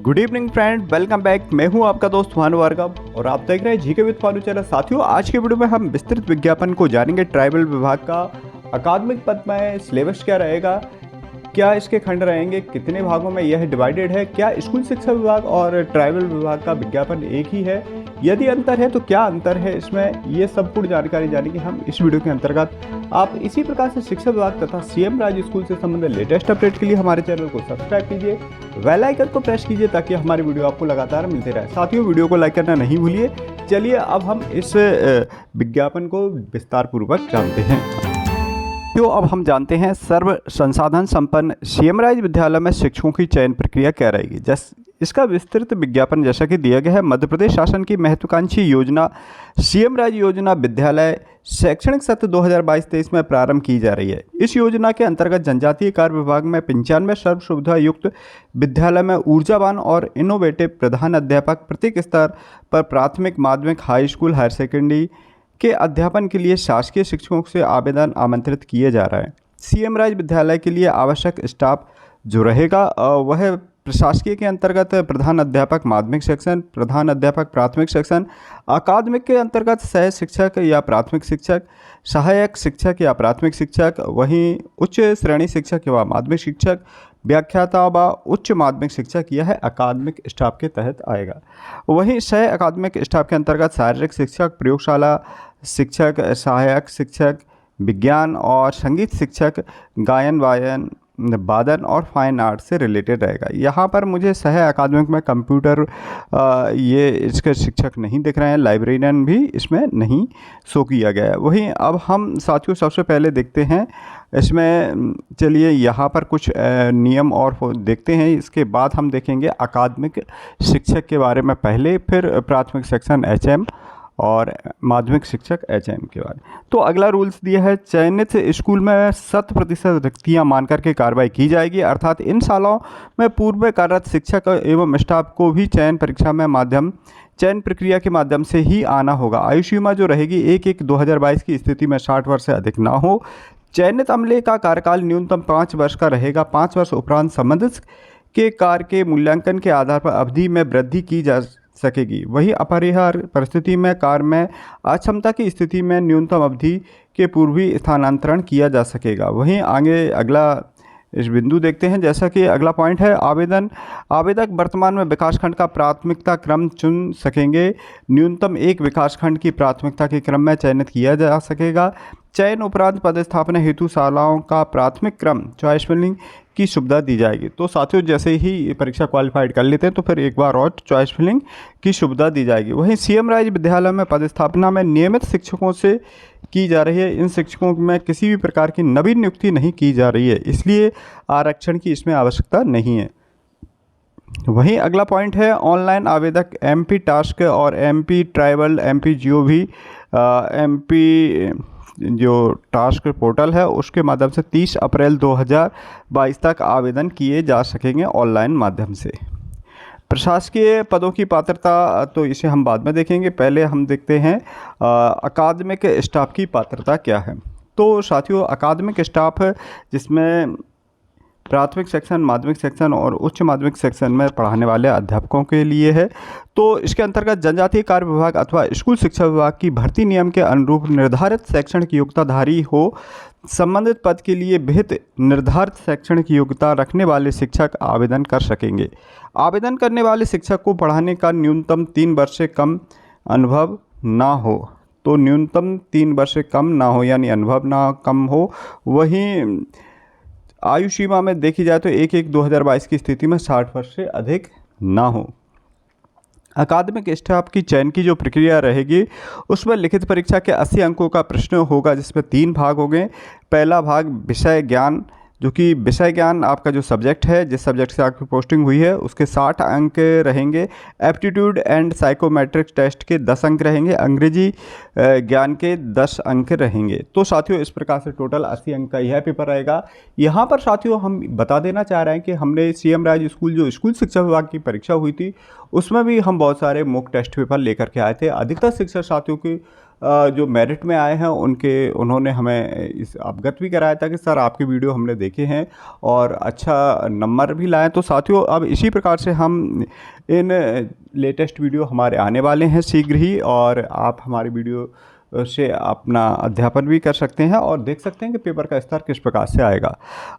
Good evening friend, welcome back. मैं हूं आपका दोस्त भानु भार्गव और आप देख रहे हैं जीके विद भानु चैनल। साथियों, आज के वीडियो में हम विस्तृत विज्ञापन को जानेंगे। ट्राइबल विभाग का अकादमिक पद में सिलेबस क्या रहेगा, क्या इसके खंड रहेंगे, कितने भागों में यह डिवाइडेड है, क्या स्कूल शिक्षा विभाग और ट्राइबल विभाग का विज्ञापन एक ही है, यदि अंतर है तो क्या अंतर है इसमें, ये सब पूरी जानकारी जानेंगे हम इस वीडियो के अंतर्गत। आप इसी प्रकार से शिक्षा विभाग तथा सीएम राज स्कूल से संबंधित लेटेस्ट अपडेट के लिए हमारे चैनल को सब्सक्राइब कीजिए, बेल आइकन को प्रेस कीजिए ताकि हमारी वीडियो आपको लगातार मिलते रहे। साथियों, वीडियो को लाइक करना नहीं भूलिए। चलिए अब हम इस विज्ञापन को विस्तार पूर्वक जानते हैं। तो अब हम जानते हैं सर्व संसाधन संपन्न सीएम राज विद्यालय में शिक्षकों की चयन प्रक्रिया क्या रहेगी। इसका विस्तृत विज्ञापन जैसा कि दिया गया है। मध्य प्रदेश शासन की महत्वाकांक्षी योजना सीएम राज योजना विद्यालय शैक्षणिक सत्र 2022-23 में प्रारंभ की जा रही है। इस योजना के अंतर्गत जनजातीय कार्य विभाग में 95 सर्व सुविधा युक्त विद्यालय में ऊर्जावान और इनोवेटिव प्रधान अध्यापक प्रत्येक स्तर पर प्राथमिक, माध्यमिक, हाई स्कूल, हायर सेकेंडरी के अध्यापन के लिए शासकीय शिक्षकों से आवेदन आमंत्रित किए जा रहा है। सीएम राज विद्यालय के लिए आवश्यक स्टाफ जो रहेगा वह प्रशासकीय के अंतर्गत प्रधान अध्यापक माध्यमिक सेक्शन, प्रधान अध्यापक प्राथमिक सेक्शन, अकादमिक के अंतर्गत सह शिक्षक या प्राथमिक शिक्षक, सहायक शिक्षक या प्राथमिक शिक्षक, वहीं उच्च श्रेणी शिक्षक या माध्यमिक शिक्षक, व्याख्याता व उच्च माध्यमिक शिक्षक यह अकादमिक स्टाफ के तहत आएगा। वहीं सह अकादमिक स्टाफ के अंतर्गत शारीरिक शिक्षक, प्रयोगशाला शिक्षक, सहायक शिक्षक, विज्ञान और संगीत शिक्षक, गायन वादन और फाइन आर्ट से रिलेटेड रहेगा। यहाँ पर मुझे सह अकादमिक में कंप्यूटर ये इसके शिक्षक नहीं दिख रहे हैं, लाइब्रेरियन भी इसमें नहीं शो किया गया है। वहीं अब हम साथियों सबसे पहले देखते हैं इसमें, चलिए यहाँ पर कुछ नियम और देखते हैं, इसके बाद हम देखेंगे अकादमिक शिक्षक के बारे में पहले, फिर प्राथमिक सेक्शन एचएम और माध्यमिक शिक्षक एचएम के बारे। तो अगला रूल्स दिया है, चयनित स्कूल में 100% रिक्तियाँ मानकर के कार्रवाई की जाएगी, अर्थात इन सालों में पूर्व में कार्यरत शिक्षक एवं स्टाफ को भी चयन प्रक्रिया के माध्यम से ही आना होगा। आयु सीमा जो रहेगी 1/1/2022 की स्थिति में 60 वर्ष से अधिक ना हो। चयनित अमले का कार्यकाल न्यूनतम 5 वर्ष का रहेगा। 5 वर्ष उपरांत संबंधित के कार्य के मूल्यांकन के आधार पर अवधि में वृद्धि की जा सकेगी। वही अपरिहार्य परिस्थिति में कार्य में अक्षमता की स्थिति में न्यूनतम अवधि के पूर्वी स्थानांतरण किया जा सकेगा। वहीं आगे अगला इस बिंदु देखते हैं, जैसा कि अगला पॉइंट है, आवेदक वर्तमान में विकासखंड का प्राथमिकता क्रम चुन सकेंगे। न्यूनतम एक विकासखंड की प्राथमिकता के क्रम में चयनित किया जा सकेगा। चयन उपरांत पदस्थापना हेतु शालाओं का प्राथमिक क्रम चॉइस फिलिंग की सुविधा दी जाएगी। तो साथियों, जैसे ही परीक्षा क्वालिफाइड कर लेते हैं तो फिर एक बार और चॉइस फिलिंग की सुविधा दी जाएगी। वहीं सीएम राज विद्यालय में पदस्थापना में नियमित शिक्षकों से की जा रही है। इन शिक्षकों में किसी भी प्रकार की नवीन नियुक्ति नहीं की जा रही है, इसलिए आरक्षण की इसमें आवश्यकता नहीं है। वहीं अगला पॉइंट है, ऑनलाइन आवेदक एमपी टास्क और MP tribal, MP GOV, MP जो टास्क पोर्टल है उसके माध्यम से 30 अप्रैल 2022 तक आवेदन किए जा सकेंगे ऑनलाइन माध्यम से। प्रशासकीय पदों की पात्रता तो इसे हम बाद में देखेंगे, पहले हम देखते हैं अकादमिक स्टाफ की पात्रता क्या है। तो साथियों, अकादमिक स्टाफ जिसमें प्राथमिक सेक्शन, माध्यमिक सेक्शन और उच्च माध्यमिक सेक्शन में पढ़ाने वाले अध्यापकों के लिए है। तो इसके अंतर्गत जनजातीय कार्य विभाग अथवा स्कूल शिक्षा विभाग की भर्ती नियम के अनुरूप निर्धारित शैक्षणिक योग्यताधारी हो। संबंधित पद के लिए विहित निर्धारित शैक्षणिक योग्यता रखने वाले शिक्षक आवेदन कर सकेंगे। आवेदन करने वाले शिक्षक को पढ़ाने का न्यूनतम 3 वर्ष से कम अनुभव ना हो। तो न्यूनतम 3 वर्ष से कम ना हो, यानी अनुभव ना कम हो। वहीं आयु सीमा में देखी जाए तो 1/1/2022 की स्थिति में 60 वर्ष से अधिक ना हो। अकादमिक स्टाफ की चयन की जो प्रक्रिया रहेगी उसमें लिखित परीक्षा के 80 अंकों का प्रश्न होगा, जिसमें 3 भाग होंगे। पहला भाग विषय ज्ञान, जो कि विषय ज्ञान आपका जो सब्जेक्ट है, जिस सब्जेक्ट से आपकी पोस्टिंग हुई है उसके 60 अंक रहेंगे। एप्टीट्यूड एंड साइकोमेट्रिक टेस्ट के 10 अंक रहेंगे। अंग्रेजी ज्ञान के 10 अंक रहेंगे। तो साथियों, इस प्रकार से टोटल 80 अंक का यह पेपर रहेगा। यहाँ पर साथियों हम बता देना चाह रहे हैं कि हमने सीएम राज स्कूल जो स्कूल शिक्षा विभाग की परीक्षा हुई थी उसमें भी हम बहुत सारे मॉक टेस्ट पेपर लेकर के आए थे। अधिकतर शिक्षक साथियों की जो मेरिट में आए हैं उन्होंने हमें इस अवगत भी कराया था कि सर आपके वीडियो हमने देखे हैं और अच्छा नंबर भी लाए। तो साथियों अब इसी प्रकार से हम इन लेटेस्ट वीडियो हमारे आने वाले हैं शीघ्र ही, और आप हमारी वीडियो से अपना अध्यापन भी कर सकते हैं और देख सकते हैं कि पेपर का स्तर किस प्रकार से आएगा।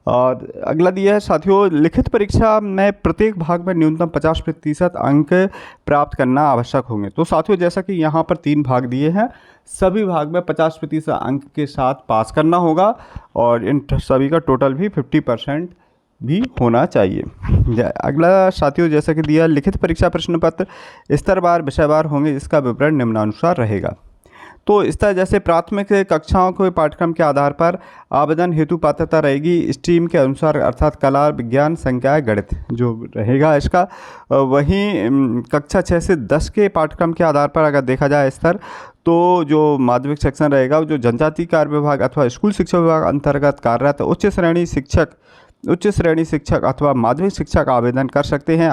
और अगला दिया है साथियों, लिखित परीक्षा में प्रत्येक भाग में न्यूनतम 50% अंक प्राप्त करना आवश्यक होंगे। तो साथियों जैसा कि यहाँ पर 3 भाग दिए हैं, सभी भाग में 50% अंक के साथ पास करना होगा और इन सभी का टोटल भी 50% भी होना चाहिए। अगला साथियों जैसा कि दिया, लिखित परीक्षा प्रश्न पत्र स्तरवार विषयवार होंगे, जिसका विवरण निम्नानुसार रहेगा। तो इस तरह जैसे प्राथमिक कक्षाओं के पाठ्यक्रम के आधार पर आवेदन हेतु पात्रता रहेगी स्ट्रीम के अनुसार, अर्थात कला, विज्ञान, संख्या, गणित जो रहेगा इसका। वहीं कक्षा 6 से 10 के पाठ्यक्रम के आधार पर अगर देखा जाए स्तर, तो जो माध्यमिक सेक्शन रहेगा, जो जनजातीय कार्य विभाग अथवा स्कूल शिक्षा विभाग अंतर्गत कार्यरत उच्च श्रेणी शिक्षक अथवा माध्यमिक शिक्षक आवेदन कर सकते हैं।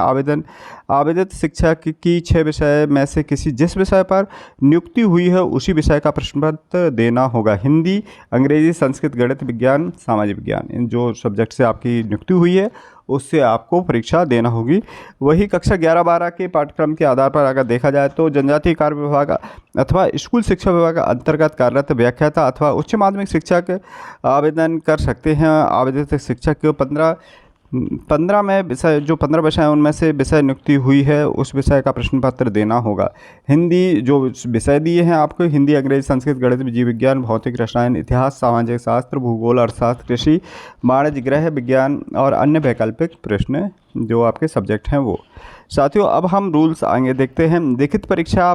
आवेदित शिक्षक की 6 विषय में से जिस विषय पर नियुक्ति हुई है उसी विषय का प्रश्न पत्र देना होगा। हिंदी, अंग्रेजी, संस्कृत, गणित, विज्ञान, सामाजिक विज्ञान, इन जो सब्जेक्ट से आपकी नियुक्ति हुई है उससे आपको परीक्षा देना होगी। वही कक्षा 11-12 के पाठ्यक्रम के आधार पर अगर देखा जाए तो जनजातीय कार्य विभाग अथवा स्कूल शिक्षा विभाग अंतर्गत कार्यरत व्याख्याता अथवा उच्च माध्यमिक शिक्षक आवेदन कर सकते हैं। आवेदित शिक्षक को 15 में विषय, जो 15 विषय हैं उनमें से विषय नियुक्ति हुई है उस विषय का प्रश्न पत्र देना होगा। हिंदी, जो विषय दिए हैं आपको, हिंदी, अंग्रेजी, संस्कृत, गणित, जीव विज्ञान, भौतिक रसायन, इतिहास, सामाजिक शास्त्र, भूगोल, अर्थशास्त्र, कृषि, वाणिज्य, गृह विज्ञान और अन्य वैकल्पिक प्रश्न जो आपके सब्जेक्ट हैं वो। साथियों अब हम रूल्स आगे देखते हैं। लिखित परीक्षा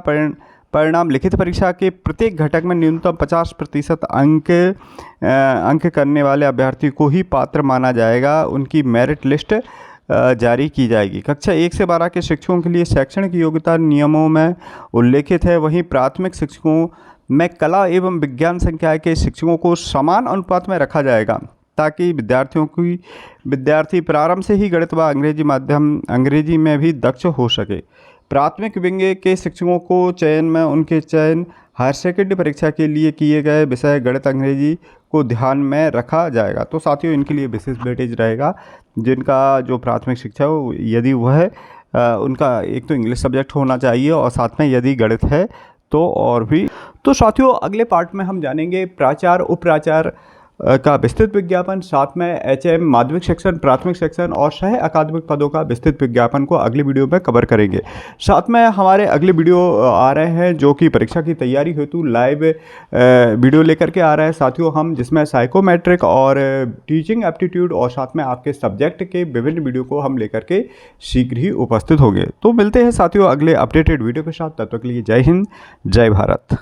परिणाम, लिखित परीक्षा के प्रत्येक घटक में न्यूनतम 50% अंक करने वाले अभ्यर्थी को ही पात्र माना जाएगा। उनकी मेरिट लिस्ट जारी की जाएगी। कक्षा 1 से 12 के शिक्षकों के लिए शैक्षणिक योग्यता नियमों में उल्लेखित है। वहीं प्राथमिक शिक्षकों में कला एवं विज्ञान संकाय के शिक्षकों को समान अनुपात में रखा जाएगा ताकि विद्यार्थी प्रारंभ से ही गणित व अंग्रेजी में भी दक्ष हो सके। प्राथमिक विंग के शिक्षकों को उनके चयन हायर सेकेंडरी परीक्षा के लिए किए गए विषय गणित, अंग्रेजी को ध्यान में रखा जाएगा। तो साथियों इनके लिए विशेष वेटेज रहेगा। जिनका जो प्राथमिक शिक्षा हो, यदि वह है उनका एक तो इंग्लिश सब्जेक्ट होना चाहिए और साथ में यदि गणित है तो और भी। तो साथियों अगले पार्ट में हम जानेंगे प्राचार्य, उपप्राचार्य का विस्तृत विज्ञापन, साथ में HM माध्यमिक सेक्शन, प्राथमिक सेक्शन और सह अकादमिक पदों का विस्तृत विज्ञापन को अगले वीडियो में कवर करेंगे। साथ में हमारे अगले वीडियो आ रहे हैं जो कि परीक्षा की तैयारी हेतु लाइव वीडियो लेकर के आ रहे हैं साथियों हम, जिसमें साइकोमेट्रिक और टीचिंग एप्टीट्यूड और साथ में आपके सब्जेक्ट के विभिन्न वीडियो को हम लेकर के शीघ्र ही उपस्थित होंगे। तो मिलते हैं साथियों अगले अपडेटेड वीडियो के साथ। तब तक के लिए जय हिंद, जय भारत।